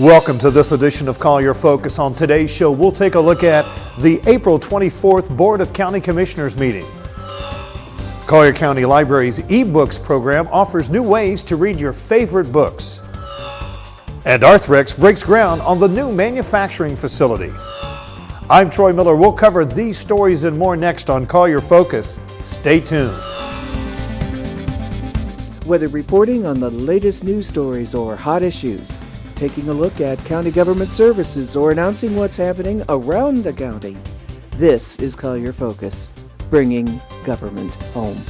Welcome to this edition of Collier Focus. On today's show, we'll take a look at the April 24th Board of County Commissioners meeting. Collier County Library's eBooks program offers new ways to read your favorite books. And Arthrex breaks ground on the new manufacturing facility. I'm Troy Miller. We'll cover these stories and more next on Collier Focus. Stay tuned. Whether reporting on the latest news stories or hot issues, taking a look at county government services, or announcing what's happening around the county, this is Collier Focus, bringing government home.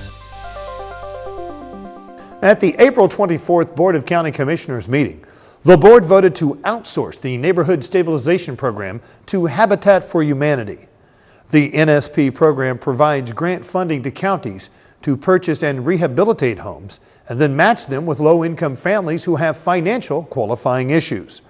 At the April 24th Board of County Commissioners meeting, the board voted to outsource the Neighborhood Stabilization Program to Habitat for Humanity. The NSP program provides grant funding to counties to purchase and rehabilitate homes and then match them with low-income families who have financial qualifying issues.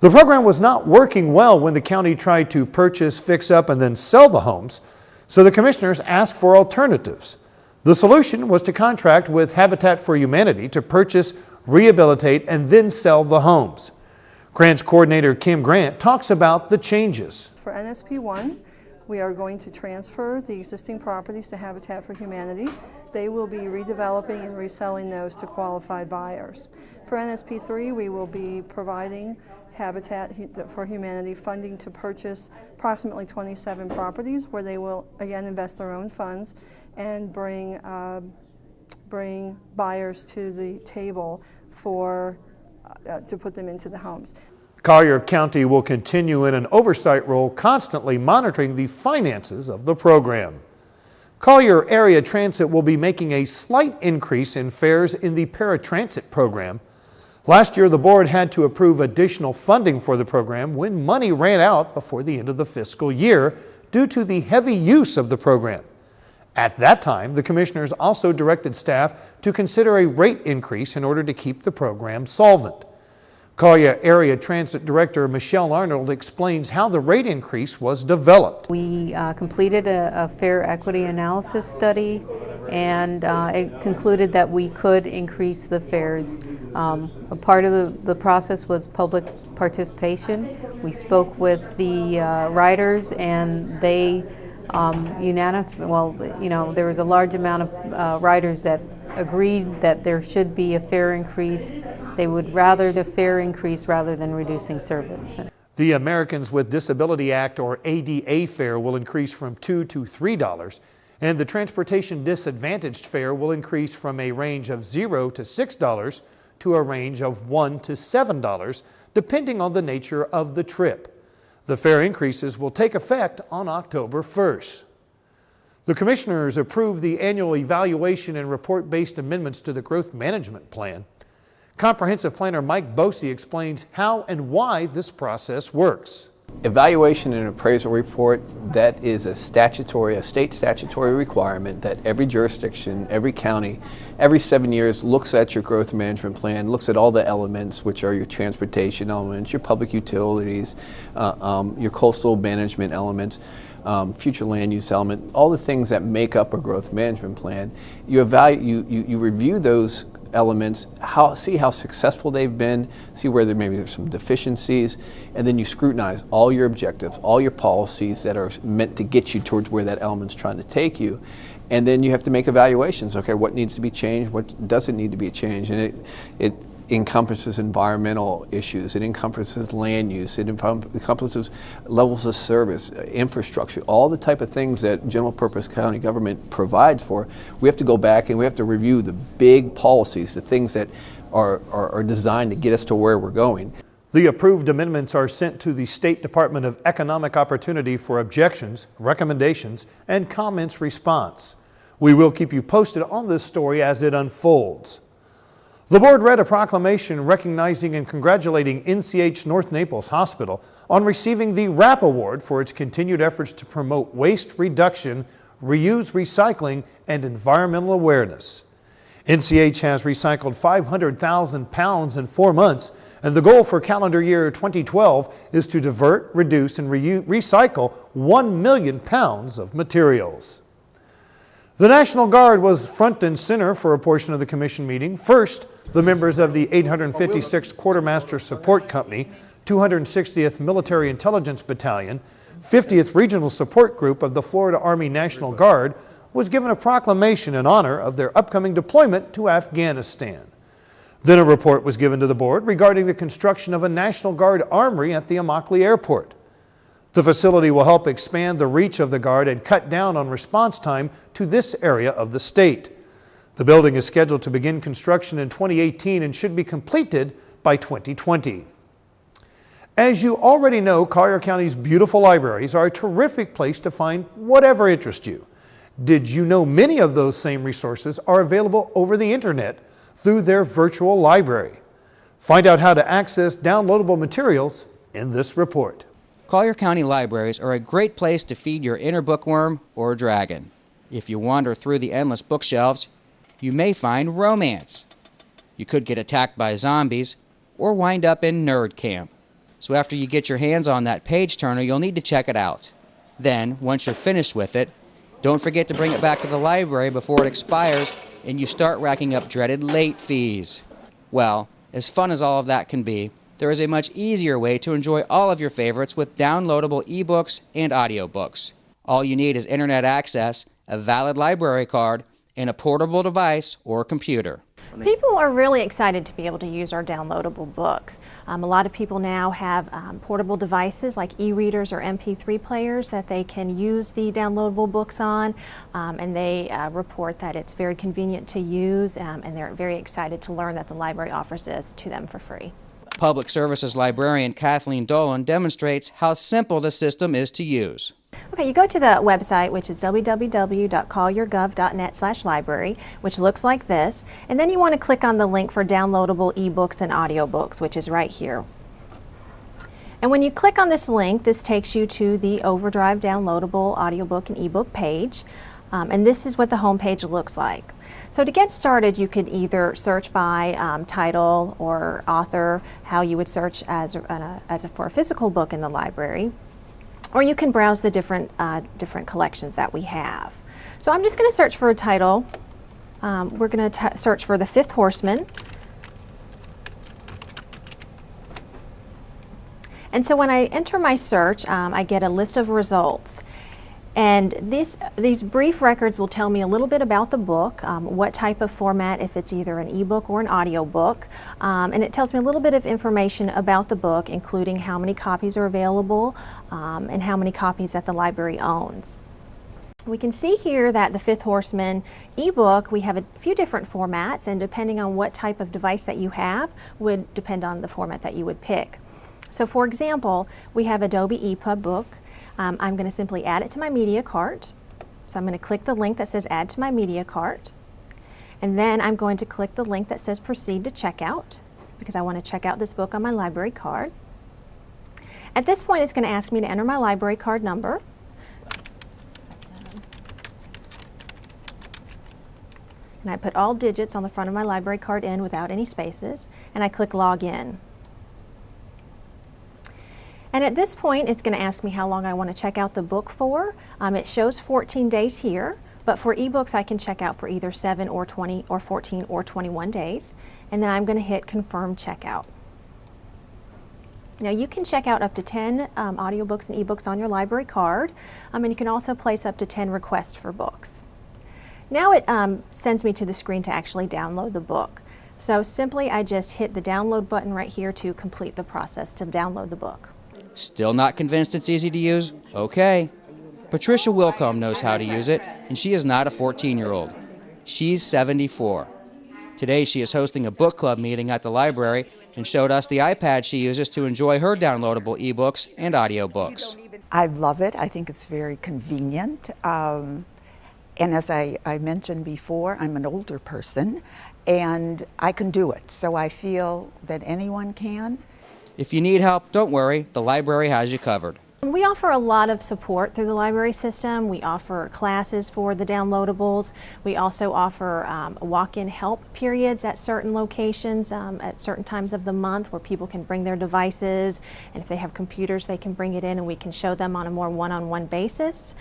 The program was not working well when the county tried to purchase, fix up, and then sell the homes, so the commissioners asked for alternatives. The solution was to contract with Habitat for Humanity to purchase, rehabilitate, and then sell the homes. Grants Coordinator Kim Grant talks about the changes. For NSP 1, we are going to transfer the existing properties to Habitat for Humanity. They will be redeveloping and reselling those to qualified buyers. For NSP 3, we will be providing Habitat for Humanity funding to purchase approximately 27 properties where they will again invest their own funds and bring buyers to the table for to put them into the homes. Collier County will continue in an oversight role, constantly monitoring the finances of the program. Collier Area Transit will be making a slight increase in fares in the paratransit program. Last year, the board had to approve additional funding for the program when money ran out before the end of the fiscal year due to the heavy use of the program. At that time, the commissioners also directed staff to consider a rate increase in order to keep the program solvent. Collier Area Transit Director Michelle Arnold explains how the rate increase was developed. We completed a fare equity analysis study, and it concluded that we could increase the fares. A part of the process was public participation. We spoke with the riders, and they unanimously, there was a large amount of riders that agreed that there should be a fare increase. They would rather the fare increase rather than reducing service. The Americans with Disability Act, or ADA fare, will increase from $2 to $3, and the transportation disadvantaged fare will increase from a range of $0 to $6 to a range of $1 to $7, depending on the nature of the trip. The fare increases will take effect on October 1st. The commissioners approved the annual evaluation and report-based amendments to the growth management plan. Comprehensive Planner Mike Bosey explains how and why this process works. Evaluation and appraisal report, that is a state statutory requirement that every jurisdiction, every county, every 7 years looks at your growth management plan, looks at all the elements, which are your transportation elements, your public utilities, your coastal management elements, future land use element, all the things that make up a growth management plan. You review those elements, see how successful they've been, see where there's some deficiencies, and then you scrutinize all your objectives, all your policies that are meant to get you towards where that element's trying to take you. And then you have to make evaluations. Okay, what needs to be changed, what doesn't need to be changed, and it encompasses environmental issues, it encompasses land use, it encompasses levels of service, infrastructure, all the type of things that general purpose county government provides for. We have to go back and we have to review the big policies, the things that are designed to get us to where we're going. The approved amendments are sent to the State Department of Economic Opportunity for objections, recommendations, and comments response. We will keep you posted on this story as it unfolds. The board read a proclamation recognizing and congratulating NCH North Naples Hospital on receiving the RAP Award for its continued efforts to promote waste reduction, reuse, recycling, and environmental awareness. NCH has recycled 500,000 pounds in 4 months, and the goal for calendar year 2012 is to divert, reduce, and recycle 1 million pounds of materials. The National Guard was front and center for a portion of the commission meeting. First, The members of the 856th Quartermaster Support Company, 260th Military Intelligence Battalion, 50th Regional Support Group of the Florida Army National Guard was given a proclamation in honor of their upcoming deployment to Afghanistan. Then a report was given to the board regarding the construction of a National Guard armory at the Immokalee Airport. The facility will help expand the reach of the Guard and cut down on response time to this area of the state. The building is scheduled to begin construction in 2018 and should be completed by 2020. As you already know, Collier County's beautiful libraries are a terrific place to find whatever interests you. Did you know many of those same resources are available over the internet through their virtual library? Find out how to access downloadable materials in this report. Collier County libraries are a great place to feed your inner bookworm or dragon. If you wander through the endless bookshelves, you may find romance. You could get attacked by zombies or wind up in nerd camp. So after you get your hands on that page turner, you'll need to check it out. Then, once you're finished with it, don't forget to bring it back to the library before it expires and you start racking up dreaded late fees. Well, as fun as all of that can be, there is a much easier way to enjoy all of your favorites with downloadable ebooks and audiobooks. All you need is internet access, a valid library card, and a portable device or computer. People are really excited to be able to use our downloadable books. A lot of people now have portable devices like e-readers or MP3 players that they can use the downloadable books on, and they report that it's very convenient to use, and they're very excited to learn that the library offers this to them for free. Public Services librarian Kathleen Dolan demonstrates how simple the system is to use. Okay, you go to the website, which is www.colliergov.net/library, which looks like this, and then you want to click on the link for downloadable ebooks and audiobooks, which is right here. And when you click on this link, this takes you to the Overdrive downloadable audiobook and ebook page, and this is what the home page looks like. So to get started, you could either search by title or author, how you would search for a physical book in the library, or you can browse the different collections that we have. So I'm just going to search for a title. We're going to search for The Fifth Horseman. And so when I enter my search, I get a list of results. And these brief records will tell me a little bit about the book, what type of format, if it's either an ebook or an audiobook, and it tells me a little bit of information about the book, including how many copies are available and how many copies that the library owns. We can see here that the Fifth Horseman ebook, we have a few different formats, and depending on what type of device that you have would depend on the format that you would pick. So for example, we have Adobe EPUB book. I'm going to simply add it to my media cart. So I'm going to click the link that says add to my media cart. And then I'm going to click the link that says proceed to checkout, because I want to check out this book on my library card. At this point, it's going to ask me to enter my library card number. And I put all digits on the front of my library card in without any spaces, and I click log in. And at this point, it's going to ask me how long I want to check out the book for. It shows 14 days here, but for ebooks, I can check out for either 7 or 20 or 14 or 21 days. And then I'm going to hit confirm checkout. Now you can check out up to 10 audiobooks and ebooks on your library card, and you can also place up to 10 requests for books. Now it sends me to the screen to actually download the book. So simply I just hit the download button right here to complete the process to download the book. Still not convinced it's easy to use? Okay. Patricia Wilcombe knows how to use it, and she is not a 14-year-old. She's 74. Today she is hosting a book club meeting at the library and showed us the iPad she uses to enjoy her downloadable ebooks and audiobooks. I love it. I think it's very convenient. And as I mentioned before, I'm an older person, and I can do it. So I feel that anyone can. If you need help, don't worry, the library has you covered. We offer a lot of support through the library system. We offer classes for the downloadables. We also offer walk-in help periods at certain locations at certain times of the month where people can bring their devices, and if they have computers they can bring it in and we can show them on a more one-on-one basis.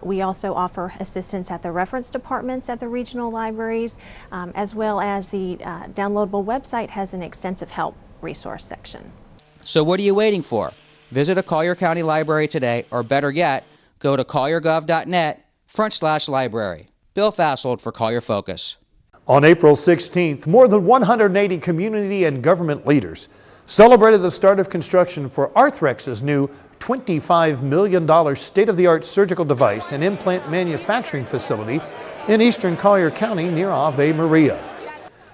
We also offer assistance at the reference departments at the regional libraries, as well as the downloadable website has an extensive help resource section. So what are you waiting for? Visit a Collier County library today, or better yet, go to colliergov.net/library. Bill Fassold for Collier Focus. On April 16th, more than 180 community and government leaders celebrated the start of construction for Arthrex's new $25 million state-of-the-art surgical device and implant manufacturing facility in eastern Collier County near Ave Maria.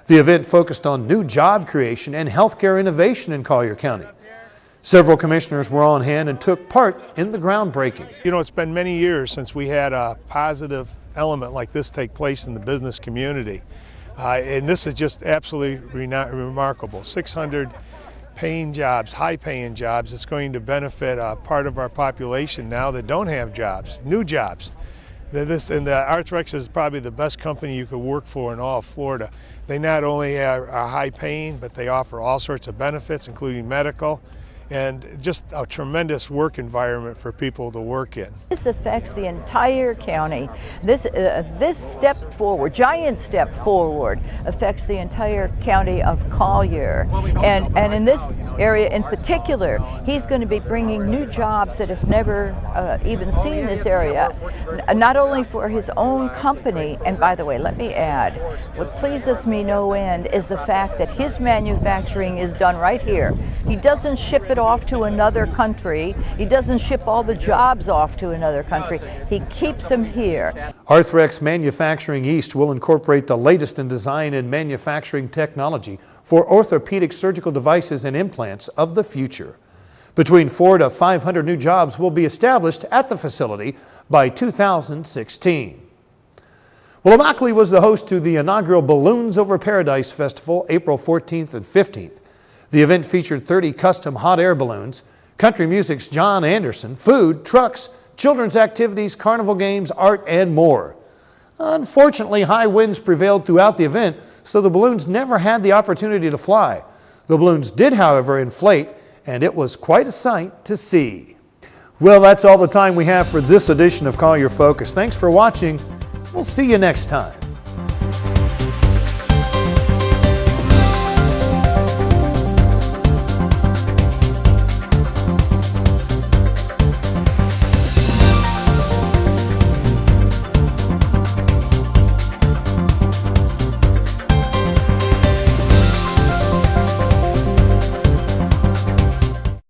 The event focused on new job creation and healthcare innovation in Collier County. Several commissioners were on hand and took part in the groundbreaking. You know, it's been many years since we had a positive element like this take place in the business community. And this is just absolutely remarkable. 600 paying jobs, high paying jobs. It's going to benefit a part of our population now that don't have jobs, new jobs. And the Arthrex is probably the best company you could work for in all of Florida. They not only are high paying, but they offer all sorts of benefits, including medical, and just a tremendous work environment for people to work in. This affects the entire county. This step forward, giant step forward, affects the entire county of Collier. And in this area in particular, he's going to be bringing new jobs that have never even seen this area, not only for his own company, and by the way, let me add, what pleases me no end is the fact that his manufacturing is done right here. He doesn't ship it off to another country. He doesn't ship all the jobs off to another country. He keeps them here. Arthrex Manufacturing East will incorporate the latest in design and manufacturing technology for orthopedic surgical devices and implants of the future. Between 400 to 500 new jobs will be established at the facility by 2016. Well, Immokalee was the host to the inaugural Balloons Over Paradise Festival, April 14th and 15th. The event featured 30 custom hot air balloons, country music's John Anderson, food, trucks, children's activities, carnival games, art, and more. Unfortunately, high winds prevailed throughout the event, so the balloons never had the opportunity to fly. The balloons did, however, inflate, and it was quite a sight to see. Well, that's all the time we have for this edition of Collier Focus. Thanks for watching. We'll see you next time.